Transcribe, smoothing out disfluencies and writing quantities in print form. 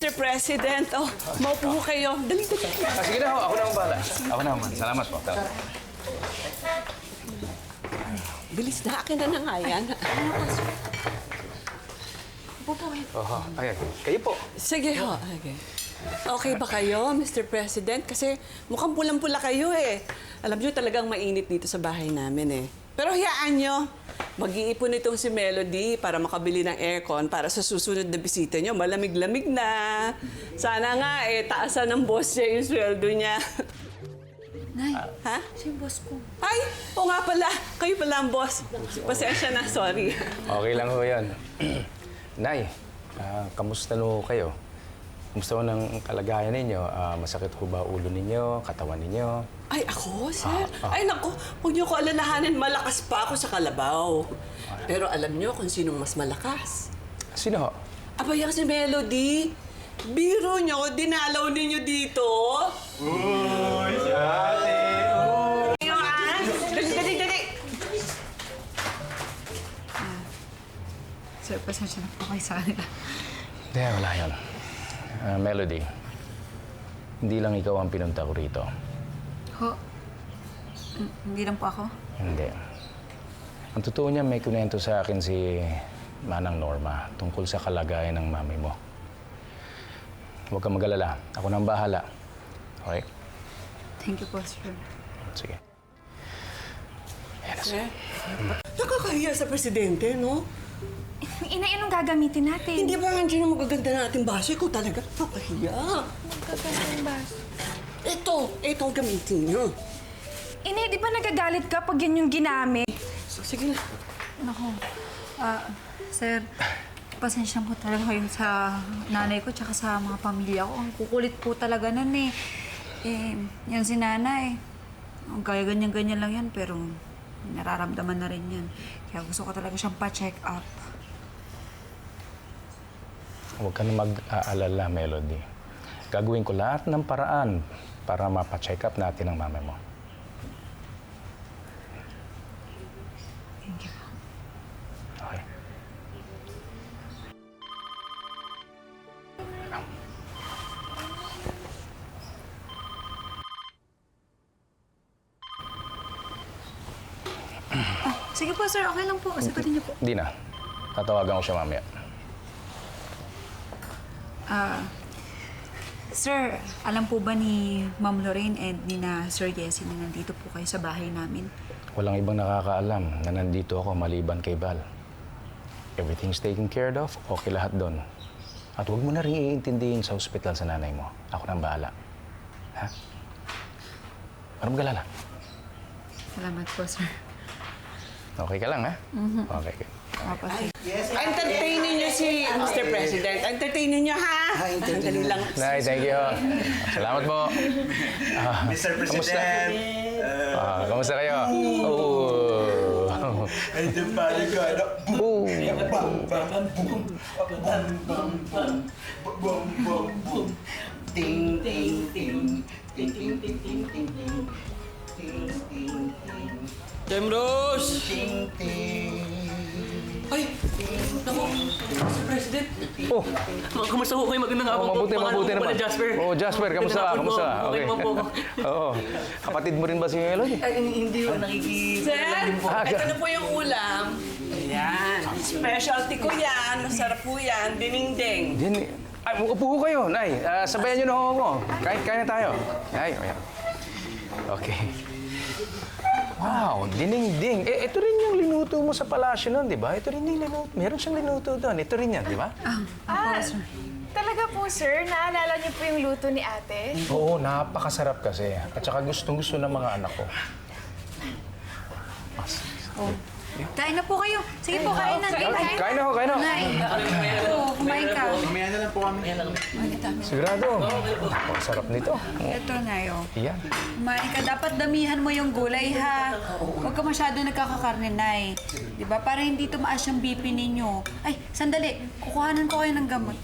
Mr. President, maupo ho kayo. Dali. Sige na ho, ako na ang bahala. Ako na, man. Salamat po. Bilis na, akin na nga yan. Oho, ayan. Kayo po. Sige ho. Okay. Okay ba kayo, Mr. President? Kasi mukhang pulang-pula kayo eh. Alam niyo talagang mainit dito sa bahay namin eh. Pero hayaan niyo, mag-iipon itong si Melody para makabili ng aircon para sa susunod na bisita niyo. Malamig-lamig na. Sana nga taasan ng boss niya yung sweldo niya. Nay, Ha? siya yung boss ko. Ay, oo nga pala. Kayo pala ang boss. Pasensya na, sorry. Okay lang ho yan. Nay, kamusta no kayo? Kamusta ho ng kalagayan ninyo? Masakit ho ba ulo ninyo, katawan ninyo? Ay, ako, sir? Ay, naku, huwag niyo ko alalahanin. Malakas pa ako sa kalabaw. Pero alam niyo kung sinong mas malakas? Sino ho? Abay, si Melody. Biro niyo, dinalaw ninyo dito. Uy, si ate! Dali. Sir, pasensya na po kayo sa kanila. Hindi, wala yan. Melody, hindi lang ikaw ang pinunta ko rito. Ho? Hindi lang po ako? Hindi. Ang totoo niya, may kunento sa akin si Manang Norma tungkol sa kalagayan ng mami mo. Huwag kang mag-alala. Ako nang bahala. Okay? Thank you po, sir. Sige. Ayan na, Sir, nakakahiya sa presidente, no? Ina, anong gagamitin natin? Hindi ba nandiyan ang magaganda na ating baso? Ikaw talaga nakakahiya. Gagamitin ba? Ito ang gamitin niyo. Ina, di ba nagagalit ka pag yan yung ginamit? So, sige na. Naku, sir, pasensya po talaga kayo sa nanay ko tsaka sa mga pamilya ko. Ang kukulit po talaga nun eh. Yan si nanay. Ang kaya ganyan-ganyan lang yan, pero nararamdaman na rin yan. Kaya gusto ko talaga siyang pa-check up. Huwag ka na mag-aalala, Melody. Gagawin ko lahat ng paraan para mapacheck up natin ang mama mo. Thank you. Okay. Sige po, sir. Okay lang po. Sagutin niyo po. Di na. Tatawagan ko siya mamaya. Sir, alam po ba ni Ma'am Lorraine and ni na Sir Jesse na nandito po kayo sa bahay namin? Walang ibang nakakaalam na nandito ako maliban kay Val. Everything's taken care of. Okay lahat doon. At huwag mo na rin iintindihin sa ospital sa nanay mo. Ako nang bahala. Ha? Ano mag-alala? Salamat po, sir. Okay ka lang, ha? Okay. Opo, sir. Entertainin niyo si Mr. President. Entertainin niyo, ha? Dali lang. Nay, thank you. Salamat po. Mr. President! Kamusta kayo? Oh. Ay, di ba ka? Oh. Bam, bam, boom. Bam, bam, boom. Bum, bum, boom. Ting, ting, ting. Ting, ting, ting, ting, ting, ting. Ting, ting, ting. Demrose! Ting, ting. Ay! Naku, Mr. President. Oh. Kamusta ho kayo? Magandang hapon po. Mabuti naman. Jasper. Oh, Jasper, kamusta? Magandang hapon Kamusta? po. Okay naman po. Oo. Kapatid mo rin ba si Melody? Ay, hindi ko nakikita. Sir, ito na po yung ulam. Ayan. Specialty ko yan. Masarap po yan. Dininding. Yan. Ay, upo ko kayo, Nay. Sabayan niyo na ako. Kain na tayo. Ay, ayan. Okay. Wow, dinding-ding. Ito rin yung linuto mo sa palasyo nun, di ba? Ito rin yung linuto. Meron siyang linuto doon. Ito rin yan, di ba? Sir. Talaga po, sir? Naalala niyo po yung luto ni ate? Oo, napakasarap kasi. At saka gustong-gusto ng mga anak ko. Kain na po kayo. Sige po, kain na. Kain na ho, kain na ho. Nay, kumain ka. Mamaya na lang po kami. Sigurado. Sarap nito. Ito na yun. Iyan. Kumain ka. Dapat damihan mo yung gulay, ha? Huwag ka masyado nagkakakarne, Nay. Di ba? Para hindi tumaas yung BP ninyo. Ay, sandali. Kukuhanan ko kayo ng gamot.